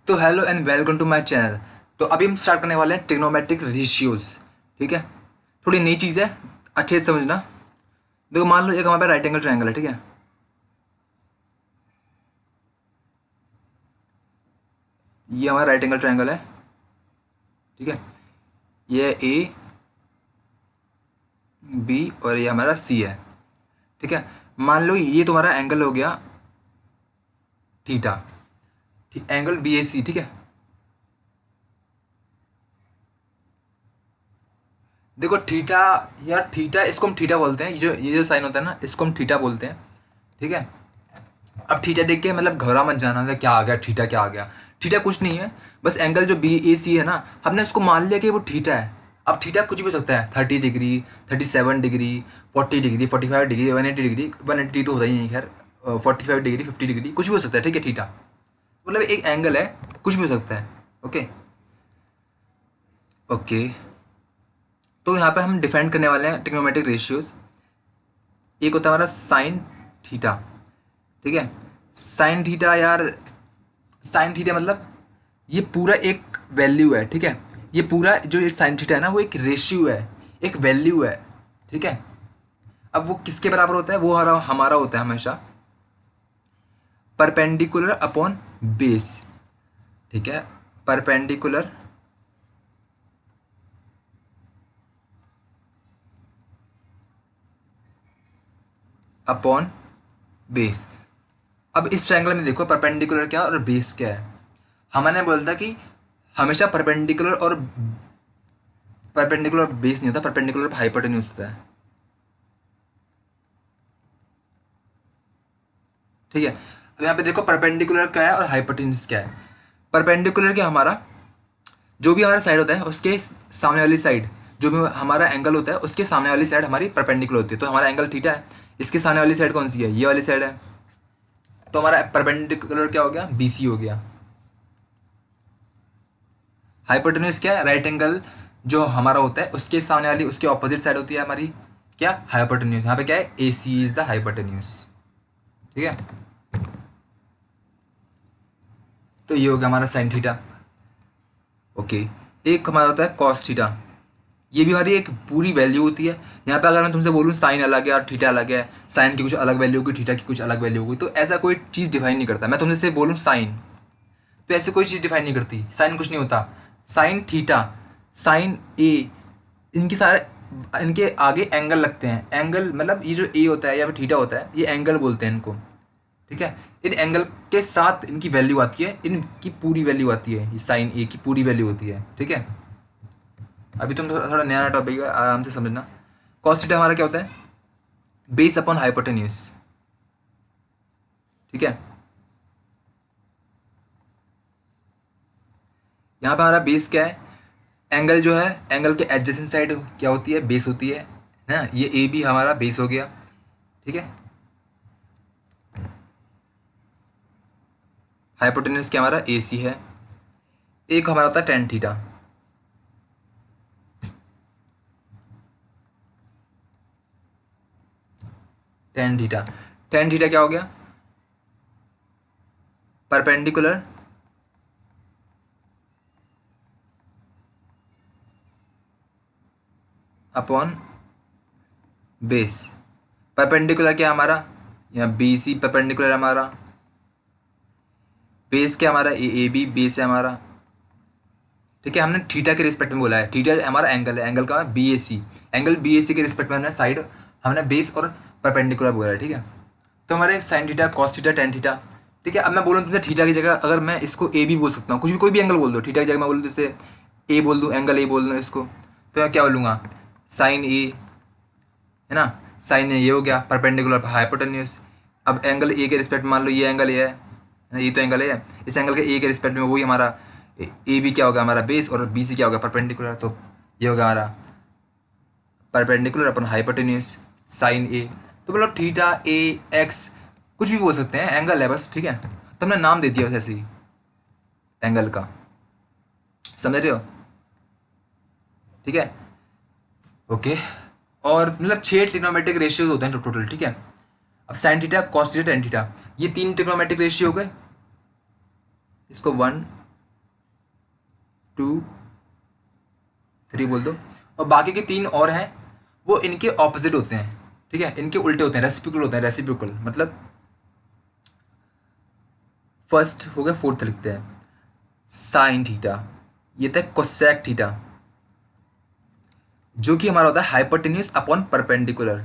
तो hello and welcome to my channel. तो अभी हम स्टार्ट करने वाले हैं ट्रिग्नोमेट्रिक रेशियोज। ठीक है, थोड़ी नई चीज़ है, अच्छे से समझना। देखो, मान लो एक हमारे पास राइट एंगल ट्रायंगल है। ठीक है, ये हमारा राइट एंगल ट्रायंगल है। ठीक है, ये ए बी और ये हमारा सी है। ठीक है, मान लो ये तुम्हारा एंगल हो गया थीटा, एंगल बी ए सी। ठीक है, देखो थीटा, यार थीटा, इसको हम थीटा बोलते हैं। ये जो साइन होता है ना, इसको हम थीटा बोलते हैं। ठीक है, अब थीटा देख के मतलब घबरा मत जाना कि क्या आ गया, थीटा क्या आ गया। थीटा कुछ नहीं है, बस एंगल जो बी ए सी है ना, हमने उसको मान लिया कि वो थीटा है। अब थीटा कुछ भी हो सकता है, 30 degree, 37 degree, 40 degree, 45 degree, 180 degree. 180 तो होता ही नहीं, खैर 45 डिग्री, 50 डिग्री, कुछ भी हो सकता है। ठीक है, थीटा मतलब एक एंगल है, कुछ भी हो सकता है। ओके ओके, तो यहाँ पे हम डिफाइन करने वाले हैं ट्रिग्नोमेट्रिक रेशियोज। एक होता है हमारा साइन थीटा। ठीक है, साइन थीटा, यार साइन थीटा मतलब ये पूरा एक वैल्यू है। ठीक है, ये पूरा जो एक साइन थीटा है ना, वो एक रेशियो है, एक वैल्यू है। ठीक है, अब वो किसके बराबर होता है? वो हमारा होता है हमेशा परपेंडिकुलर अपॉन बेस। ठीक है, परपेंडिकुलर अपॉन बेस। अब इस ट्रायंगल में देखो, परपेंडिकुलर क्या है और बेस क्या है। हमने बोला था कि हमेशा परपेंडिकुलर बेस नहीं होता, परपेंडिकुलर हाइपोटेन्यूज होता है। ठीक है, अब यहाँ पे देखो परपेंडिकुलर क्या है और हाइपोटेन्यूज क्या है। परपेंडिकुलर क्या, हमारा जो भी हमारा साइड होता है उसके सामने वाली साइड, जो भी हमारा एंगल होता है उसके सामने वाली साइड हमारी परपेंडिकुलर होती है। तो हमारा एंगल थीटा है, इसके सामने वाली साइड कौन सी है? ये वाली साइड है। तो हमारा परपेंडिकुलर क्या हो गया? बी सी हो गया। हाइपोटेन्यूज क्या है? राइट एंगल जो हमारा होता है उसके सामने वाली, उसके ऑपोजिट साइड होती है हमारी क्या? हाइपोटेन्यूज। यहाँ पे क्या है? ए सी इज द हाइपोटेन्यूज। ठीक है, तो ये हो गया हमारा साइन थीटा। ओके, एक हमारा होता है कॉस थीटा। ये भी हमारी एक पूरी वैल्यू होती है। यहाँ पे अगर मैं तुमसे बोलूँ साइन अलग है और थीटा अलग है, साइन की कुछ अलग वैल्यू होगी, थीटा की कुछ अलग वैल्यू होगी, तो ऐसा कोई चीज़ डिफाइन नहीं करता। मैं तुमसे से बोलूँ साइन, तो ऐसे कोई चीज़ डिफाइन नहीं करती। साइन कुछ नहीं होता, साइन थीटा, साइन ए, इनके सारे, इनके आगे एंगल लगते हैं। एंगल मतलब ये जो ए होता है या फिर थीटा होता है, ये एंगल बोलते हैं इनको। ठीक है, इन एंगल के साथ इनकी वैल्यू आती है, इनकी पूरी वैल्यू आती है, ये साइन ए की पूरी वैल्यू होती है। ठीक है, अभी तुम थोड़ा थोड़ा नया टॉपिक है, आराम से समझना। कॉस थीटा हमारा क्या होता है? Base upon hypotenuse. ठीक है, यहाँ पे हमारा बेस क्या है? एंगल जो है, एंगल के एडजेसेंट साइड क्या होती है? बेस होती है ना। ये ए भी हमारा बेस हो गया। ठीक है, हाइपोटेन्यूज क्या हमारा? ए सी है। एक हमारा होता है tan theta. Tan theta, tan theta क्या हो गया? Perpendicular upon base. परपेंडिकुलर क्या हमारा? यहाँ बी सी परपेंडिकुलर हमारा। बेस क्या हमारा? ए बी बेस है हमारा। ठीक है, हमने थीटा के रिस्पेक्ट में बोला है। थीटा हमारा एंगल है, एंगल का बी ए सी, एंगल बी ए सी के रिस्पेक्ट में हमने साइड, हमने बेस और परपेंडिकुलर बोला है। ठीक है, तो हमारे sign theta, cos theta, tan theta. ठीक है, अब मैं बोलूँ तुमसे थीटा की जगह अगर मैं इसको ए भी बोल सकता हूँ, कुछ भी कोई भी एंगल बोल दो। थीटा की जगह मैं बोलूँ जैसे ए बोल दूँ, एंगल ए बोल दूँ इसको, तो मैं क्या बोलूँगा? साइन ए, है ना। साइन ए ये हो गया, परपेंडिकुलर हाइपोटेन्यूज। अब एंगल ए के रिस्पेक्ट में मान लो ये एंगल ए है, ये तो एंगल ए है, इस एंगल के ए के रिस्पेक्ट में वही हमारा ए भी क्या होगा? हमारा बेस, और बी सी क्या होगा? परपेंडिकुलर। तो ये होगा हमारा परपेंडिकुलर अपन हाइपोटेन्यूज साइन ए। तो मतलब थीटा ए एक्स कुछ भी बोल सकते हैं, एंगल है बस। ठीक है, तो हमने नाम दे दिया बस ऐसे ही एंगल का, समझ रहे हो? ठीक है, ओके। और मतलब 6 ट्रिग्नोमेट्रिक रेशियोज होते हैं टोटल। ठीक है, अब sign theta, cos theta, tan theta, ये 3 ट्रिग्नोमेट्रिक रेशियो हो गए। इसको 1 2 3 बोल दो। और बाकी के 3 और हैं वो इनके ऑपोजिट होते हैं, ठीक है, इनके उल्टे होते हैं, रेसिप्रोकल होते हैं। रेसिप्रोकल मतलब फर्स्ट हो गया, फोर्थ लिखते हैं साइन थीटा, ये था कोसेक थीटा, जो कि हमारा होता है hypotenuse upon perpendicular.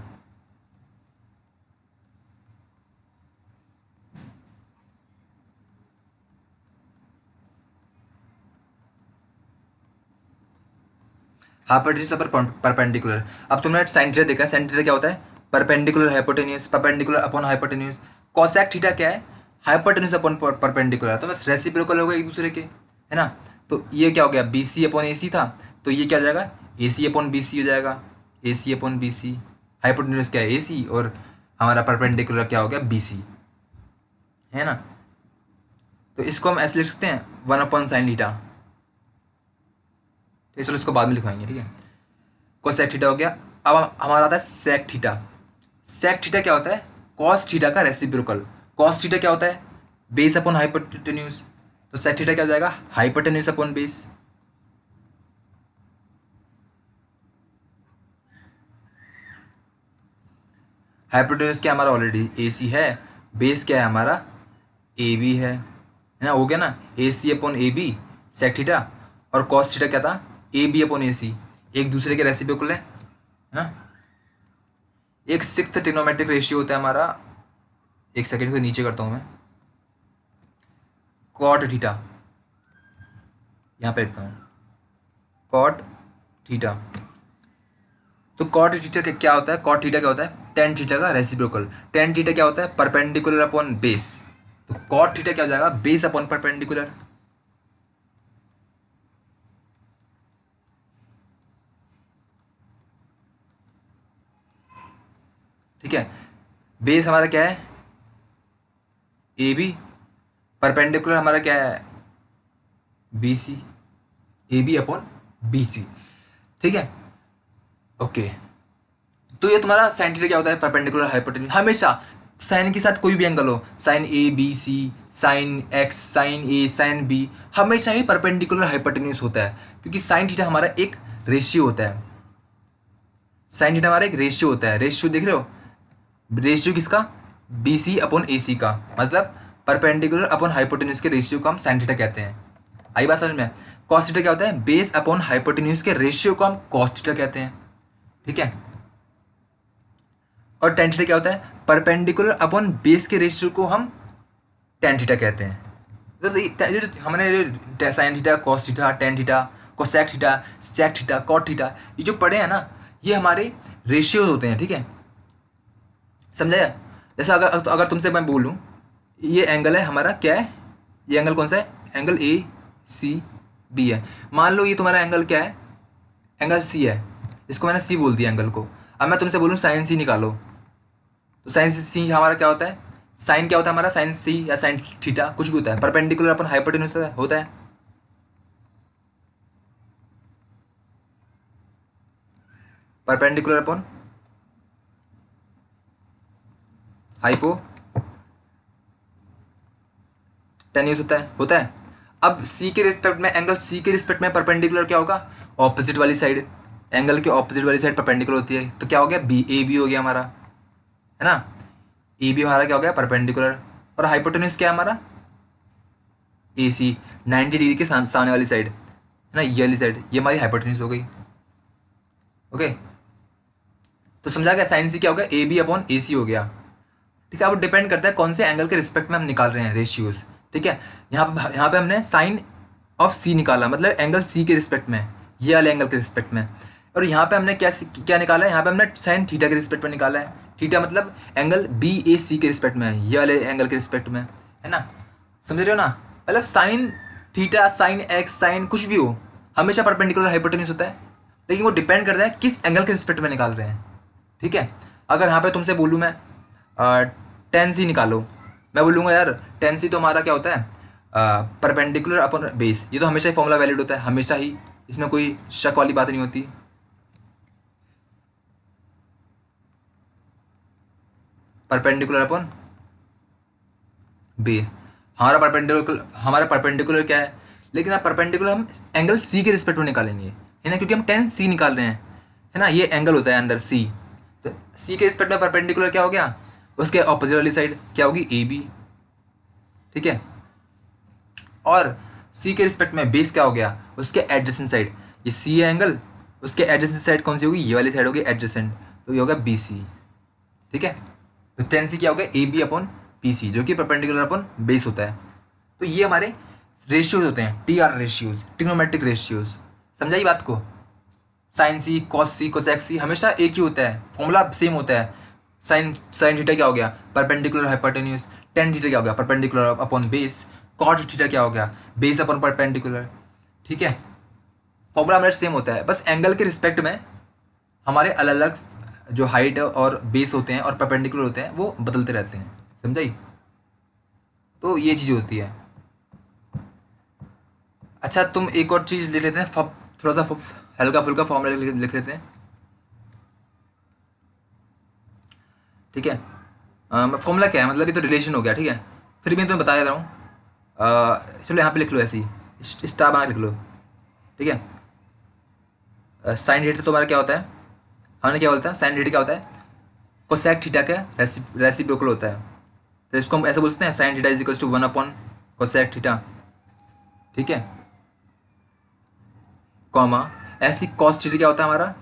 Hypotenuse upon perpendicular. अब तुमने साइन थीटा देखा, साइन थीटा क्या होता है, perpendicular hypotenuse, perpendicular upon hypotenuse. Cosec theta क्या है, हाइपोटेन्यूज अपॉन परपेंडिकुलर। तो बस रेसिप्रोकल हो गए एक दूसरे के, है ना। तो ये क्या हो गया, बी सी अपॉन ए सी था, तो ये क्या हो जाएगा, ए सी अपॉन बी सी हो जाएगा, ए सी अपॉन बी सी। हाइपोटेन्यूज क्या है, ए सी, और हमारा परपेंडिकुलर क्या हो गया, बी सी, है ना। तो इसको हम ऐसे लिख सकते हैं 1/sin थीटा। तो चलो इसको बाद में लिखवाएंगे, ठीक है। कोसेक थीटा हो गया। अब हमारा आता है सेक थीटा। सेक थीटा क्या होता है, कॉस थीटा का रेसिप्रोकल। कॉस थीटा क्या होता है, बेस अपॉन हाइपोटेन्यूज। तो सेक थीटा क्या हो जाएगा, हाइपोटेन्यूज अपॉन बेस। हाइपोटेन्यूज क्या हमारा ऑलरेडी ए सी है, बेस क्या है हमारा ए बी है ना, हो गया ना, A C upon A B sec theta. और कॉस थीटा क्या था, ए बी अपॉन ए सी, एक दूसरे के रेसिप्रोकल है ना। एक सिक्स्थ ट्रिग्नोमेट्रिक रेशियो होता है हमारा, एक सेकेंड को नीचे करता हूँ मैं, कॉट थीटा, यहाँ पे लिखता हूँ कॉट थीटा। तो कॉट थीटा क्या होता है, कॉट थीटा क्या होता है, टेन थीटा का रेसिप्रोकल। टेन थीटा क्या होता है, परपेंडिकुलर अपॉन बेस। तो कॉट थीटा क्या हो जाएगा, बेस अपॉन परपेंडिकुलर। ठीक है, बेस हमारा क्या है ए बी, परपेंडिकुलर हमारा क्या है B C, A B upon B C, ठीक है। ओके, तो ये तुम्हारा साइन थीटा क्या होता है, परपेंडिकुलर हाइपोटेन्यूज। हमेशा साइन के साथ कोई भी एंगल हो, sine A B C, sine x, sine A, sine B, हमेशा ही परपेंडिकुलर हाइपोटेन्यूज होता है, क्योंकि साइन थीटा हमारा एक रेशियो होता है। साइन थीटा हमारा एक रेशियो होता है, रेशियो देख रहे हो, रेशियो किसका, बी सी अपॉन ए सी का, मतलब परपेंडिकुलर अपॉन हाइपोटेन्यूज के रेशियो को हम साइन थीटा कहते हैं। आई बात समझ में। कॉस थीटा क्या होता है, बेस अपॉन हाइपोटेन्यूज के रेशियो को हम कॉस थीटा कहते हैं, ठीक है। और टेन थीटा क्या होता है, परपेंडिकुलर अपॉन बेस के रेशियो को हम टेन थीटा कहते हैं। तो हमने sine theta, cos theta, tan theta, cosec theta, sec theta, cot theta, ये जो पढ़े हैं ना, ये हमारे रेशियोज होते हैं, ठीक है, समझाया। जैसे अगर तुमसे मैं बोलूँ ये एंगल है हमारा, क्या है ये एंगल, कौन सा है, एंगल ए सी बी है। मान लो ये तुम्हारा एंगल क्या है, एंगल सी है, इसको मैंने सी बोल दिया एंगल को। अब मैं तुमसे बोलूँ साइन सी निकालो, तो साइन सी हमारा क्या होता है, साइन क्या होता है हमारा, साइन सी या साइन थीटा कुछ भी होता है, परपेंडिकुलर अपन हाइपोटेन्यूज होता है। परपेंडिकुलर अपन हाइपो टेन्यूज होता है। अब सी के रिस्पेक्ट में, एंगल सी के रिस्पेक्ट में परपेंडिकुलर क्या होगा, ऑपोजिट वाली साइड, एंगल के ऑपोजिट वाली साइड परपेंडिकुलर होती है, तो क्या हो गया, बी ए बी हो गया हमारा, है ना। ए बी हमारा क्या हो गया, परपेंडिकुलर। और हाइपोटेन्यूज क्या है हमारा, ए सी, 90 डिग्री के सामने वाली साइड, है ना, ये वाली साइड, ये हमारी हाइपोटेन्यूज हो गई। ओके, तो समझा गया, साइन सी क्या हो गया, ए बी अपॉन ए सी हो गया, ठीक है। अब डिपेंड करता है कौन से एंगल के रिस्पेक्ट में हम निकाल रहे हैं रेशियोज, ठीक है। यहाँ पे हमने साइन ऑफ सी निकाला, मतलब एंगल सी के रिस्पेक्ट में, ये वाले एंगल के रिस्पेक्ट में। और यहाँ पे हमने क्या क्या निकाला है, यहाँ पे हमने साइन थीटा के रिस्पेक्ट में निकाला है। थीटा मतलब एंगल बी ए सी के रिस्पेक्ट में, ये वाले एंगल के रिस्पेक्ट में, है ना, समझ रहे हो ना। मतलब sine theta, sine x, sine कुछ भी हो, हमेशा परपेंडिकुलर हाइपोटेन्यूज होता है, लेकिन वो डिपेंड करता है किस एंगल के रिस्पेक्ट में निकाल रहे हैं, ठीक है। अगर यहाँ पे तुमसे बोलूँ मैं टेन सी निकालो, मैं बोलूँगा यार टेन सी तो हमारा क्या होता है, परपेंडिकुलर अपॉन बेस, ये तो हमेशा ही फॉर्मूला वैलिड होता है, हमेशा ही, इसमें कोई शक वाली बात नहीं होती। परपेंडिकुलर अपॉन बेस, हमारा परपेंडिकुलर क्या है, लेकिन आप परपेंडिकुलर हम एंगल सी के रिस्पेक्ट में निकालेंगे, है ना, क्योंकि हम टेन सी निकाल रहे हैं, है ना, ये एंगल होता है अंदर सी। तो सी के रिस्पेक्ट में परपेंडिकुलर क्या हो गया, उसके ऑपोजिट वाली साइड क्या होगी, ए बी, ठीक है। और सी के रिस्पेक्ट में बेस क्या हो गया, उसके एडजेसेंट साइड, ये सी है एंगल, उसके एडजेसेंट साइड कौन सी होगी, ये वाली साइड होगी एडजेसेंट, तो ये होगा बी सी, ठीक है। तो टेन सी क्या होगा, A B upon P C, जो कि परपेंडिकुलर अपॉन बेस होता है। तो ये हमारे रेशियोज होते हैं, T R ratios, trigonometric ratios. समझाई बात को, साइन सी, कॉस सी, कोसेक सी हमेशा एक ही होता है, फॉर्मूला सेम होता है। साइन साइन थीटा क्या हो गया, परपेंडिकुलर हाइपोटेन्यूज, टेन थीटा क्या हो गया, perpendicular upon base, cot theta क्या हो गया, बेस अपॉन परपेंडिकुलर, ठीक है। फॉर्मूला हमारा सेम होता है, बस एंगल के रिस्पेक्ट में हमारे अलग अलग जो हाइट और बेस होते हैं और परपेंडिकुलर होते हैं वो बदलते रहते हैं। समझाई, तो ये चीज़ होती है। अच्छा तुम एक और चीज़ लिख लेते हैं, थोड़ा सा हल्का फुल्का फॉर्मूला लिख लेते हैं, ठीक है। फॉर्मूला क्या है, मतलब ये तो रिलेशन हो गया, ठीक है, फिर भी मैं तुम्हें बता देता हूँ। चलो यहाँ पे लिख लो, ऐसे ही स्टार बना के लिख लो, ठीक है। साइन थीटा तुम्हारा क्या होता है, हमने क्या बोलता है, साइन थीटा क्या होता है, कोसेक थीटा का रेसिप्रोकल होता है। तो इसको हम ऐसे बोलते हैं, sine theta is equals to 1 upon cosec theta, ठीक है, कॉमा ऐसी कॉस थीटा क्या होता है हमारा,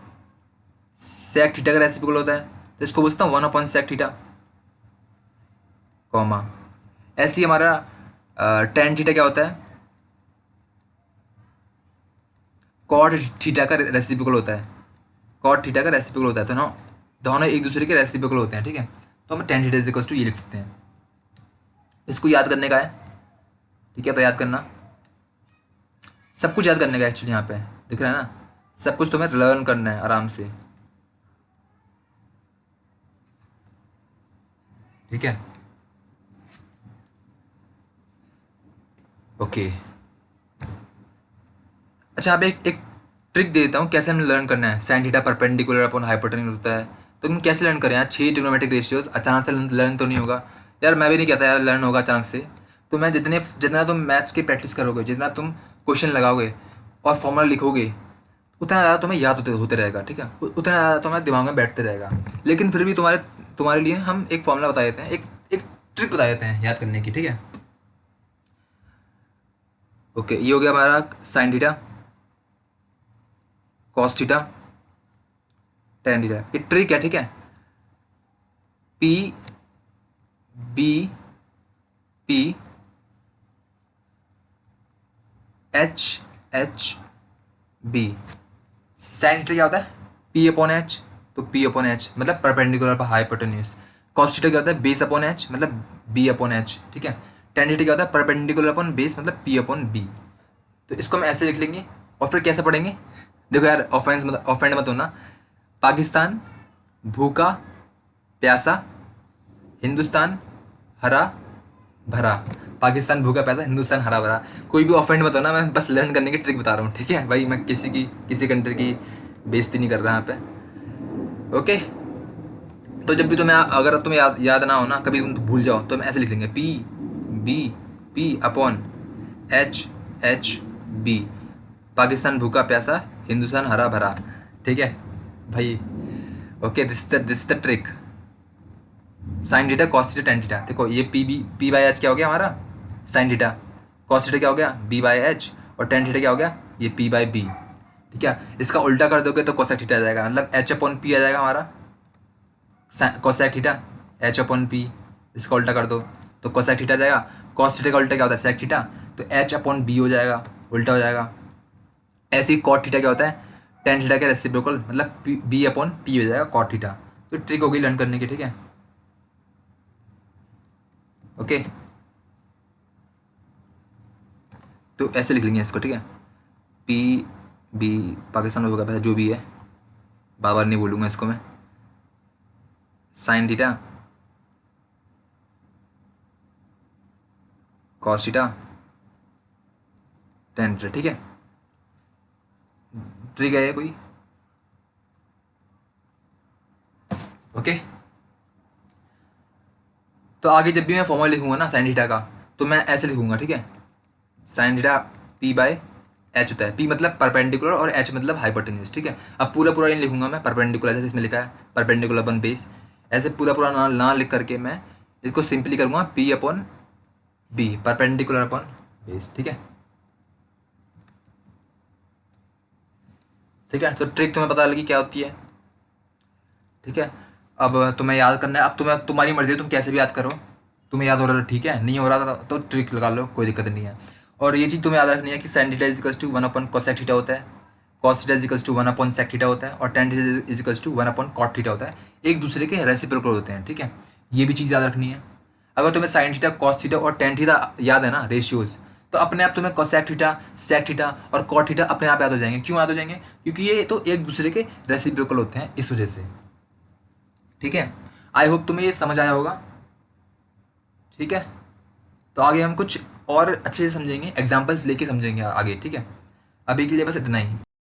सेक थीटा का रेसिप्रोकल होता है, तो इसको बोलता हूँ 1 अपॉन सेक थीटा, कॉमा ऐसे ही हमारा टेन थीटा क्या होता है, कॉट थीटा का रेसिप्रोकल होता है, कॉट थीटा का रेसिप्रोकल होता है, तो ना दोनों एक दूसरे के रेसिप्रोकल होते हैं, ठीक है। तो हम tan theta is equals to ये लिख सकते हैं। इसको याद करने का है, ठीक है, तो याद करना, सब कुछ याद करने का एक्चुअली, यहाँ पे दिख रहा है ना, सब कुछ तुम्हें लर्न करना है आराम से, ठीक है, ओके। अच्छा अब एक ट्रिक दे देता हूँ कैसे हमें लर्न करना है, sine theta perpendicular upon hypotenuse होता है, तो हम कैसे लर्न करें यार, 6 ट्रिग्नोमेट्रिक रेशियोज अचानक से लर्न तो नहीं होगा यार, मैं भी नहीं कहता यार लर्न होगा अचानक से। तो मैं जितना तुम मैथ्स की प्रैक्टिस करोगे, जितना तुम क्वेश्चन लगाओगे और फॉर्मूला लिखोगे, उतना ज़्यादा तुम्हें याद होते रहेगा, ठीक है, उतना ज़्यादा तुम्हारे दिमाग में बैठते रहेगा। लेकिन फिर भी तुम्हारे लिए हम एक फॉर्मूला बता देते हैं, एक ट्रिक बता देते हैं याद करने की, ठीक है। ओके, ये हो गया हमारा sine theta, cos theta, tan theta, ये ट्रिक है, ठीक है। P B P H H B, sine theta क्या होता है, पी अपॉन एच, तो पी अपॉन एच मतलब परपेंडिकुलर पर हाइपोटेन्यूज, कॉस थीटा क्या होता है, बेस अपॉन एच मतलब बी अपॉन एच, ठीक है। टेन थीटा क्या होता है, परपेंडिकुलर अपॉन बेस मतलब पी अपॉन बी। तो इसको हम ऐसे लिख लेंगे, और फिर कैसे पढ़ेंगे, देखो यार ऑफेंड मत होना, पाकिस्तान भूखा प्यासा, हिंदुस्तान हरा भरा, पाकिस्तान भूखा प्यासा, हिंदुस्तान हरा भरा, कोई भी ऑफेंड मत होना, मैं बस लर्न करने की ट्रिक बता रहा हूँ, ठीक है भाई, मैं किसी कंट्री की बेइज्जती नहीं कर रहा यहाँ पे, ओके। तो जब भी तुम्हें अगर तुम्हें याद ना हो ना, कभी तुम भूल जाओ, तो हम ऐसे लिख लेंगे, P B P upon H H B, Pakistan भूखा प्यासा, हिंदुस्तान हरा भरा, ठीक है भाई, okay. This the trick, sine theta cos theta tan theta, देखो ये पी बाई एच क्या हो गया हमारा, साइन थीटा, कॉस थीटा क्या हो गया, बी बाई एच, और टेन थीटा क्या हो गया, ये पी बाई बी, ठीक है। इसका उल्टा कर दोगे तो कोसेक थीटा आ जाएगा, मतलब एच अपॉन पी आ जाएगा हमारा, cosec theta, H upon P, इसका उल्टा कर दो तो कोसेक थीटा आ जाएगा, कॉस थीटा का उल्टा क्या होता है, सेक थीटा, तो एच अपॉन बी हो जाएगा, उल्टा हो जाएगा। ऐसे ही कॉट थीटा क्या होता है, टेन थीटा का रेसिप्रोकल मतलब बी अपॉन पी हो जाएगा कॉट थीटा। तो ट्रिक हो गई लर्न करने की, ठीक है, ओके। तो ऐसे लिख लेंगे इसको, ठीक है, पी बी, पाकिस्तान में होगा पहले जो भी है, बार बार नहीं बोलूँगा इसको मैं, sign theta cos theta tan theta, ठीक है। ट्रिक है ये कोई, ओके। तो आगे जब भी मैं फॉर्मूला लिखूंगा ना साइन थीटा का, तो मैं ऐसे लिखूंगा, ठीक है, sine theta P by H होता है। पी मतलब परपेंडिकुलर और एच मतलब हाइपोटेन्यूज, ठीक है। अब पूरा पूरा नहीं लिखूंगा मैं, परपेंडिकुलर जैसे इसमें लिखा है परपेंडिकुलर अपन बेस, ऐसे पूरा पूरा ना लिख करके मैं इसको सिंपली करूँगा P upon B, perpendicular upon base, ठीक है। ठीक है, तो ट्रिक तुम्हें पता लगी क्या होती है, ठीक है। अब तुम्हें याद करना है, अब तुम्हारी मर्जी है, तुम कैसे भी याद करो। तुम्हें याद हो रहा है ठीक है, नहीं हो रहा था तो ट्रिक लगा लो, कोई दिक्कत नहीं है। और ये चीज़ तुम्हें याद रखनी है कि sine theta is equals to 1 upon cosec theta होता है, cos theta is equals to 1 upon sec theta होता है, और tan theta is equals to 1 upon cot theta होता है। एक दूसरे के रेसिप्रोकल होते हैं, ठीक है। ये भी चीज़ याद रखनी है। अगर तुम्हें साइन थीटा कॉस थीटा और टेन थीटा याद है ना रेशियोज, तो अपने आप तुम्हें कोसेक थीटा, सेक थीटा और कॉट थीटा अपने आप याद हो जाएंगे। क्यों याद हो जाएंगे? क्योंकि ये तो एक दूसरे के रेसिप्रोकल होते हैं, इस वजह से, ठीक है। आई होप तुम्हें ये समझ आया होगा, ठीक है। तो आगे हम कुछ और अच्छे से समझेंगे, एग्जाम्पल्स लेके समझेंगे आगे, ठीक है। अभी के लिए बस इतना ही।